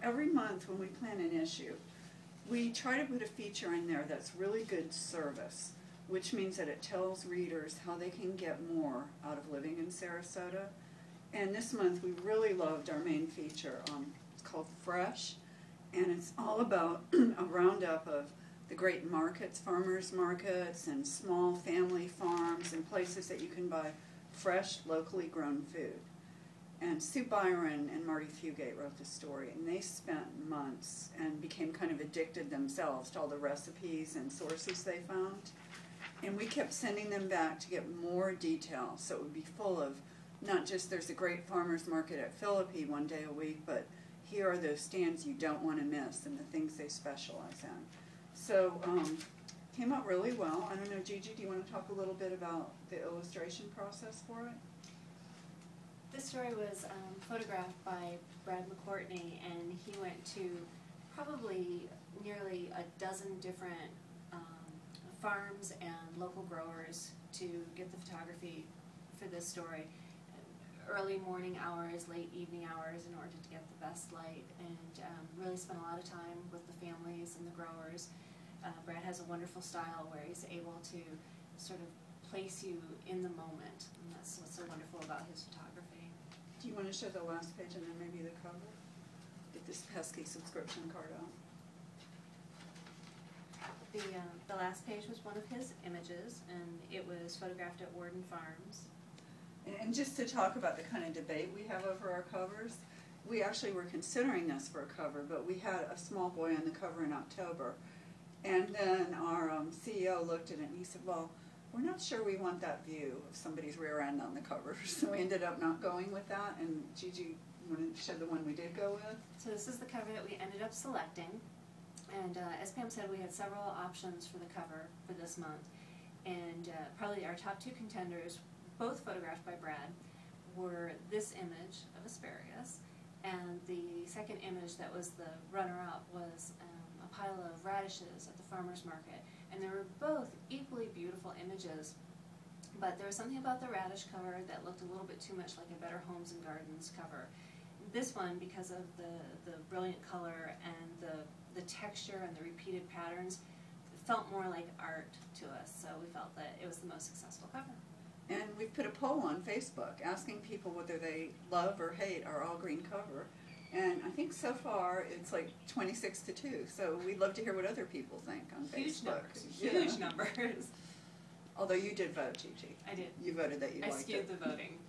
every month when we plan an issue, we try to put a feature in there that's really good service, which means that it tells readers how they can get more out of living in Sarasota. And this month we really loved our main feature. It's called Fresh, and it's all about a roundup of the great markets, farmers markets, and small family farms and places that you can buy fresh, locally grown food. And Sue Byron and Marty Fugate wrote the story, and they spent months and became kind of addicted themselves to all the recipes and sources they found. And we kept sending them back to get more detail, so it would be full of not just there's a great farmer's market at Philippi one day a week, but here are those stands you don't want to miss and the things they specialize in. So came out really well. I don't know, Gigi, do you want to talk a little bit about the illustration process for it? This story was photographed by Brad McCourtney, and he went to probably nearly a dozen different farms and local growers to get the photography for this story. Early morning hours, late evening hours in order to get the best light, and really spent a lot of time with the families and the growers. Brad has a wonderful style where he's able to sort of place you in the moment, and that's what's so wonderful about his photography. Do you want to show the last page and then maybe the cover? Get this pesky subscription card out. The last page was one of his images, and it was photographed at Warden Farms. And just to talk about the kind of debate we have over our covers, we actually were considering this for a cover, but we had a small boy on the cover in October. And then our CEO looked at it and he said, well, we're not sure we want that view of somebody's rear end on the cover. So we ended up not going with that. And Gigi, want to show the one we did go with? So this is the cover that we ended up selecting. And as Pam said, we had several options for the cover for this month. And probably our top two contenders, both photographed by Brad, were this image of asparagus, and the second image that was the runner-up was a pile of radishes at the farmer's market. And they were both equally beautiful images, but there was something about the radish cover that looked a little bit too much like a Better Homes and Gardens cover. This one, because of the brilliant color and the texture and the repeated patterns, felt more like art to us, so we felt that it was the most successful cover. And we've put a poll on Facebook asking people whether they love or hate our all-green cover. And I think so far it's like 26-2, so we'd love to hear what other people think on Facebook. Huge numbers. Although you did vote, Gigi. I did. You voted that you liked it. I skewed the voting.